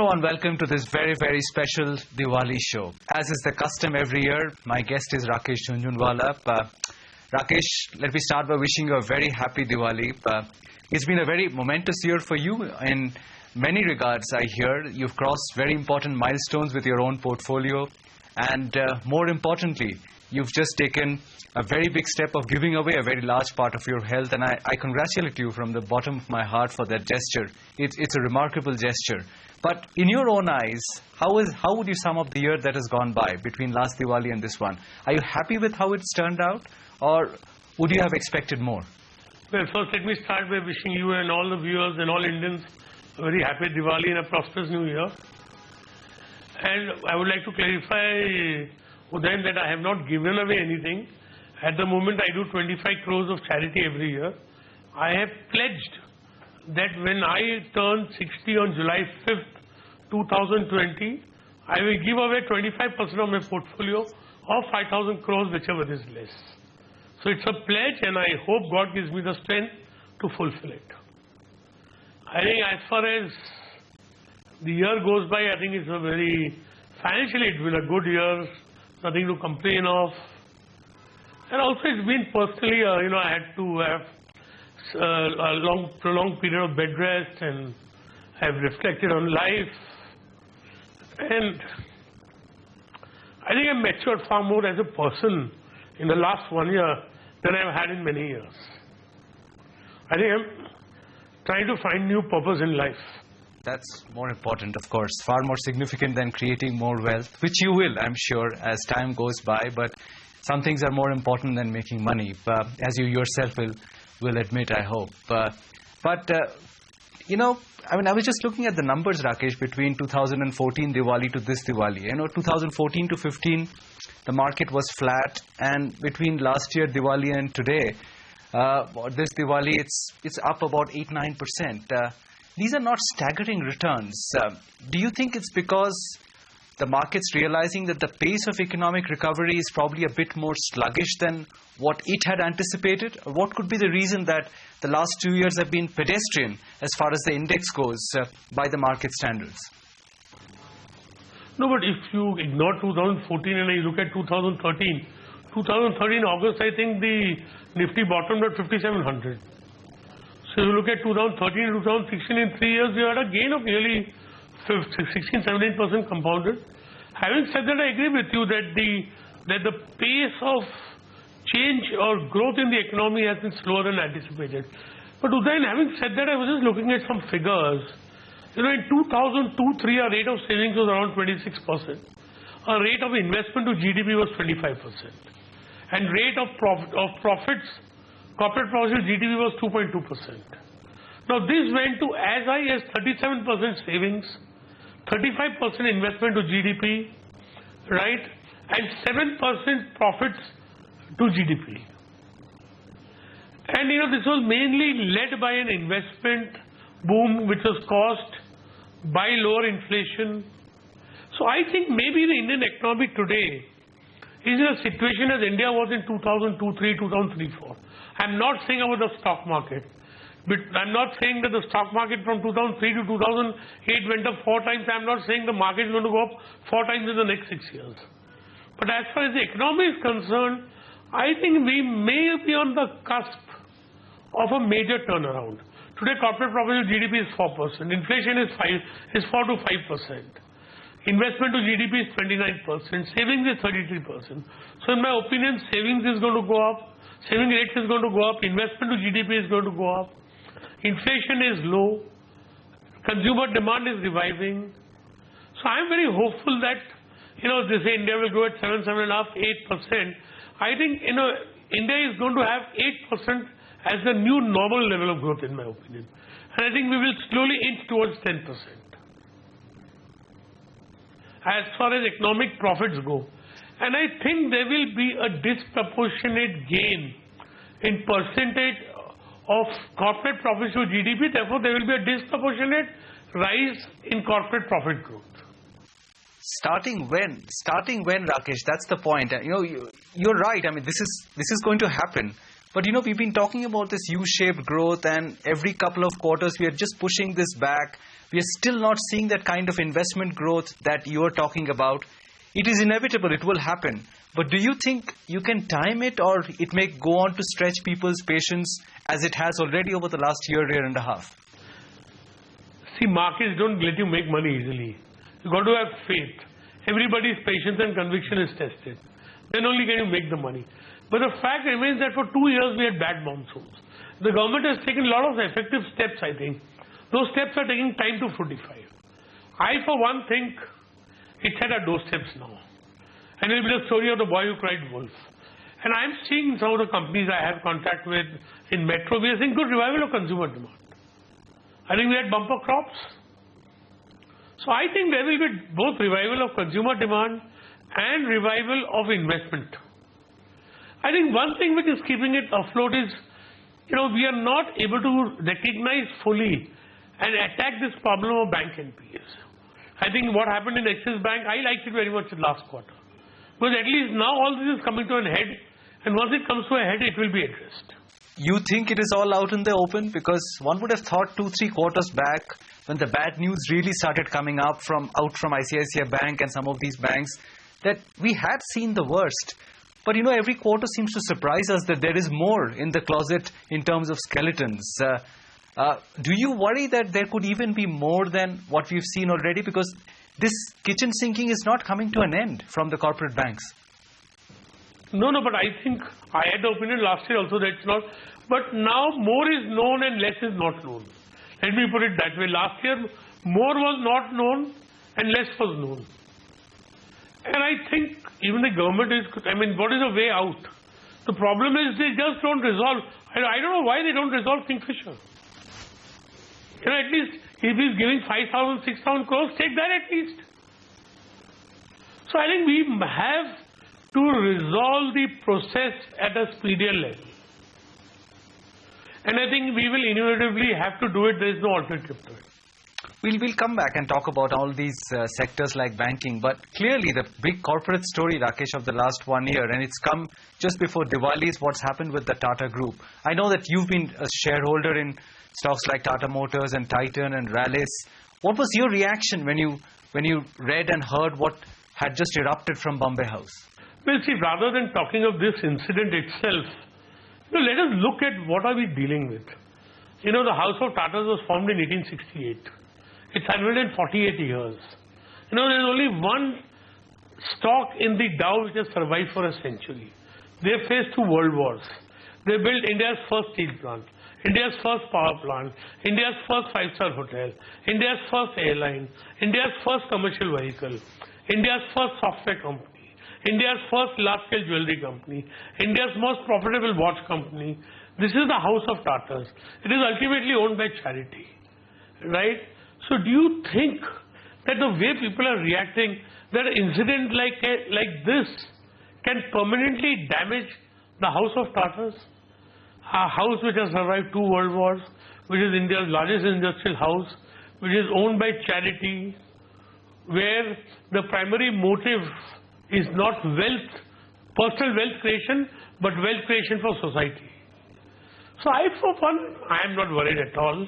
Hello and welcome to this very, very special Diwali show. As is the custom every year, my guest is Rakesh Jhunjhunwala. Rakesh, let me start by wishing you a very happy Diwali. It's been a very momentous year for you in many regards, I hear. You've crossed very important milestones with your own portfolio. And more importantly, you've just taken a very big step of giving away a very large part of your health. And I congratulate you from the bottom of my heart for that gesture. It's a remarkable gesture. But in your own eyes, how would you sum up the year that has gone by between last Diwali and this one? Are you happy with how it's turned out? Or would you have expected more? Well, first let me start by wishing you and all the viewers and all Indians a very happy Diwali and a prosperous new year. And I would like to clarify, Udayan, that I have not given away anything. At the moment, I do 25 crores of charity every year. I have pledged that when I turn 60 on July 5th, 2020, I will give away 25% of my portfolio of 5,000 crores, whichever is less. So it's a pledge, and I hope God gives me the strength to fulfill it. I think as far as the year goes by, I think it's a very, financially it's been a good year, nothing to complain of. And also it's been personally, I had to have a prolonged period of bed rest and have reflected on life. And I think I've matured far more as a person in the last 1 year than I've had in many years. I think I'm trying to find new purpose in life. That's more important, of course, far more significant than creating more wealth, which you will, I'm sure, as time goes by. But some things are more important than making money, as you yourself will admit, I hope. I was just looking at the numbers, Rakesh, between 2014 Diwali to this Diwali. 2014 to 15, the market was flat, and between last year Diwali and today, this Diwali, it's up about 8-9%. These are not staggering returns. Do you think it's because the market's realizing that the pace of economic recovery is probably a bit more sluggish than what it had anticipated? Or what could be the reason that the last 2 years have been pedestrian as far as the index goes by the market standards? No, but if you ignore 2014 and you look at 2013 August, I think the Nifty bottomed at 5,700. So you look at 2013 and 2016, in 3 years, you had a gain of nearly 16-17% compounded. Having said that, I agree with you that the pace of change or growth in the economy has been slower than anticipated. But Udayan, having said that, I was just looking at some figures. In 2002-03, our rate of savings was around 26%. Our rate of investment to GDP was 25%. And rate of profits, corporate profits to GDP was 2.2%. Now this went to as high as 37% savings, 35% investment to GDP, right, and 7% profits to GDP. And this was mainly led by an investment boom which was caused by lower inflation. So I think maybe the Indian economy today is in a situation as India was in 2002-03, 2003-04. I'm not saying about the stock market. But I'm not saying that the stock market from 2003 to 2008 went up 4 times. I'm not saying the market is going to go up 4 times in the next 6 years. But as far as the economy is concerned, I think we may be on the cusp of a major turnaround. Today, corporate profit to GDP is 4%. Inflation is 4 to 5%. Investment to GDP is 29%. Savings is 33%. So in my opinion, savings is going to go up. Saving rates is going to go up. Investment to GDP is going to go up. Inflation is low, consumer demand is reviving. So I'm very hopeful that, they say India will grow at 7, 7.5%, 8%. I think, India is going to have 8% as the new normal level of growth, in my opinion. And I think we will slowly inch towards 10%. As far as economic profits go. And I think there will be a disproportionate gain in percentage of corporate profits to GDP, therefore there will be a disproportionate rise in corporate profit growth. Starting when, Rakesh? That's the point. You're right. I mean, this is going to happen. But we've been talking about this U-shaped growth, and every couple of quarters we are just pushing this back. We are still not seeing that kind of investment growth that you are talking about. It is inevitable, it will happen. But do you think you can time it, or it may go on to stretch people's patience as it has already over the last year and a half? See, markets don't let you make money easily. You've got to have faith. Everybody's patience and conviction is tested. Then only can you make the money. But the fact remains that for 2 years we had bad monsoons. The government has taken a lot of effective steps, I think. Those steps are taking time to fructify. I, for one, think it's at our doorsteps now. And it will be the story of the boy who cried wolf. And I'm seeing some of the companies I have contact with in Metro, we are seeing good revival of consumer demand. I think we had bumper crops. So I think there will be both revival of consumer demand and revival of investment. I think one thing which is keeping it afloat is, we are not able to recognize fully and attack this problem of bank NPAs. I think what happened in Axis Bank, I liked it very much in last quarter. Because at least now all this is coming to an head, and once it comes to a head, it will be addressed. You think it is all out in the open? Because one would have thought 2-3 quarters back, when the bad news really started coming out from ICICI Bank and some of these banks, that we had seen the worst. But every quarter seems to surprise us that there is more in the closet in terms of skeletons. Do you worry that there could even be more than what we've seen already? Because this kitchen sinking is not coming to an end from the corporate banks. No, but I think I had the opinion last year also that it's not. But now more is known and less is not known. Let me put it that way. Last year, more was not known and less was known. And I think even the government what is the way out? The problem is they just don't resolve. I don't know why they don't resolve Kingfisher. At least if he's giving 5,000, 6,000 crores, take that at least. So I think we have to resolve the process at a speedier level. And I think we will inevitably have to do it. There is no alternative to it. We'll come back and talk about all these sectors like banking, but clearly the big corporate story, Rakesh, of the last 1 year, and it's come just before Diwali, is what's happened with the Tata Group. I know that you've been a shareholder in stocks like Tata Motors and Titan and Rallis. What was your reaction when you read and heard what had just erupted from Bombay House? Well, see, rather than talking of this incident itself, let us look at what are we dealing with. The House of Tatas was formed in 1868. It's 148 years. There's only one stock in the Dow which has survived for a century. They faced 2 world wars. They built India's first steel plant, India's first power plant, India's first 5-star hotel, India's first airline, India's first commercial vehicle, India's first software company, India's first large-scale jewelry company, India's most profitable watch company. This is the House of Tatas. It is ultimately owned by charity, right? So do you think that the way people are reacting, that an incident like this can permanently damage the House of Tatas? A house which has survived 2 world wars, which is India's largest industrial house, which is owned by charity, where the primary motive is not personal wealth creation, but wealth creation for society. So for one, I am not worried at all.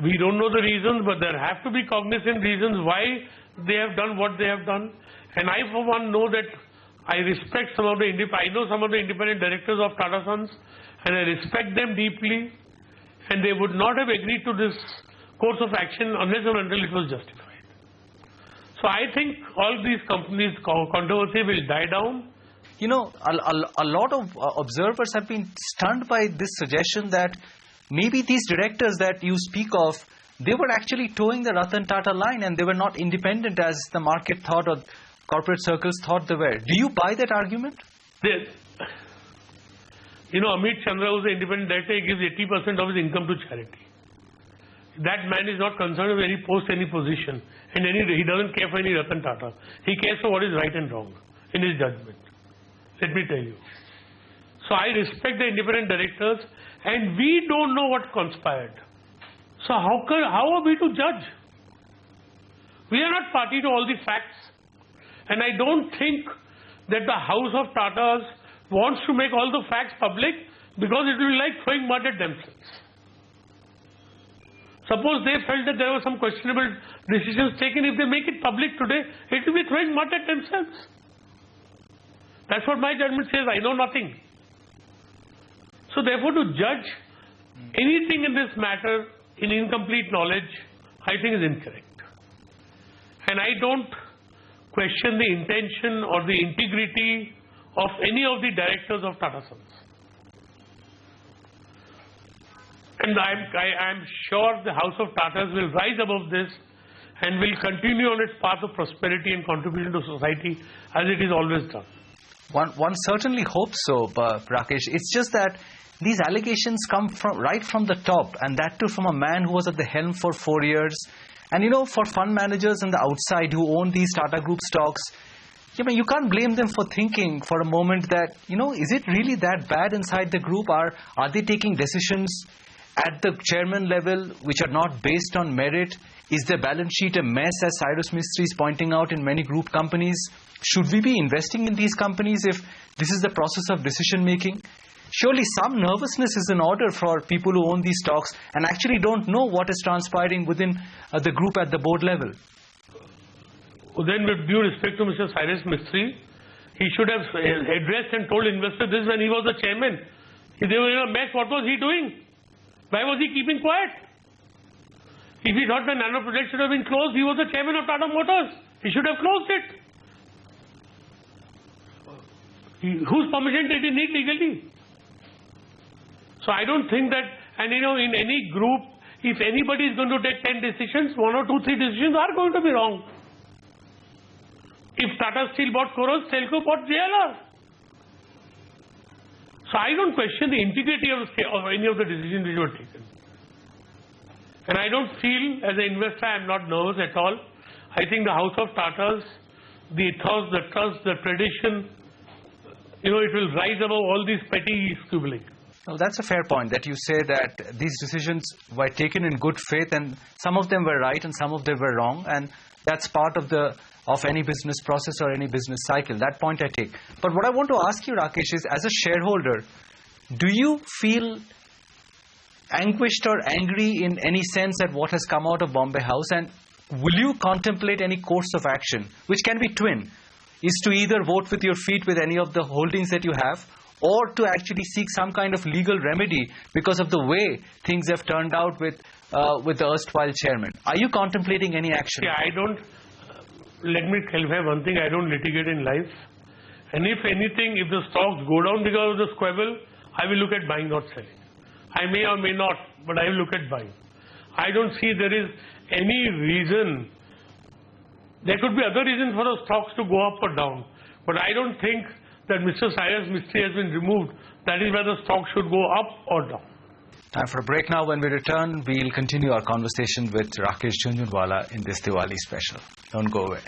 We don't know the reasons, but there have to be cognizant reasons why they have done what they have done. And I, for one, know that I respect some of the independent directors of Tata Sons, and I respect them deeply, and they would not have agreed to this course of action unless and until it was justified. So I think all these companies' controversy will die down. A lot of observers have been stunned by this suggestion that maybe these directors that you speak of, they were actually towing the Ratan Tata line and they were not independent as the market thought or corporate circles thought they were. Do you buy that argument? Amit Chandra, who's an independent director, he gives 80% of his income to charity. That man is not concerned with any post, any position, and he doesn't care for any Ratan Tata. He cares for what is right and wrong in his judgment. Let me tell you. So I respect the independent directors, and we don't know what conspired. So how are we to judge? We are not party to all the facts. And I don't think that the House of Tatas wants to make all the facts public because it will be like throwing mud at themselves. Suppose they felt that there were some questionable decisions taken, if they make it public today, it will be throwing mud at themselves. That's what my judgment says. I know nothing. So therefore, to judge anything in this matter in incomplete knowledge, I think is incorrect. And I don't question the intention or the integrity of any of the directors of Tata Sons. And I'm sure the House of Tatas will rise above this and will continue on its path of prosperity and contribution to society as it is always done. One certainly hopes so, Rakesh. It's just that these allegations come right from the top, and that too from a man who was at the helm for 4 years. And for fund managers on the outside who own these Tata Group stocks, you can't blame them for thinking for a moment that, is it really that bad inside the group? Are they taking decisions at the chairman level which are not based on merit? Is their balance sheet a mess, as Cyrus Mistry is pointing out in many group companies? Should we be investing in these companies if this is the process of decision making? Surely some nervousness is in order for people who own these stocks and actually don't know what is transpiring within the group at the board level. Well, then, with due respect to Mr. Cyrus Mistry, he should have addressed and told investors this when he was the chairman. If they were in a mess, what was he doing? Why was he keeping quiet? If he thought the nano project should have been closed, he was the chairman of Tata Motors. He should have closed it. Whose permission did he need legally? So I don't think that, and in any group, if anybody is going to take 10 decisions, 1 or 2, 3 decisions are going to be wrong. If Tata Steel bought Coros, Telco bought JLR. So I don't question the integrity of any of the decisions which were taken. And I don't feel, as an investor, I am not nervous at all. I think the House of Tatas, the ethos, the trust, the tradition, it will rise above all these petty squibbling. Well, that's a fair point, that you say that these decisions were taken in good faith and some of them were right and some of them were wrong, and that's part of any business process or any business cycle. That point I take. But what I want to ask you, Rakesh, is as a shareholder, do you feel anguished or angry in any sense at what has come out of Bombay House, and will you contemplate any course of action, which can be twin, is to either vote with your feet with any of the holdings that you have, or to actually seek some kind of legal remedy because of the way things have turned out with the erstwhile chairman? Are you contemplating any action? Yeah, let me clarify one thing, I don't litigate in life. And if anything, if the stocks go down because of the squabble, I will look at buying, not selling. I may or may not, but I will look at buying. I don't see there is any reason. There could be other reasons for the stocks to go up or down. But I don't think that Mr. Cyrus Mistry has been removed. That is why the stock should go up or down. Time for a break now. When we return, we'll continue our conversation with Rakesh Jhunjhunwala in this Diwali special. Don't go away.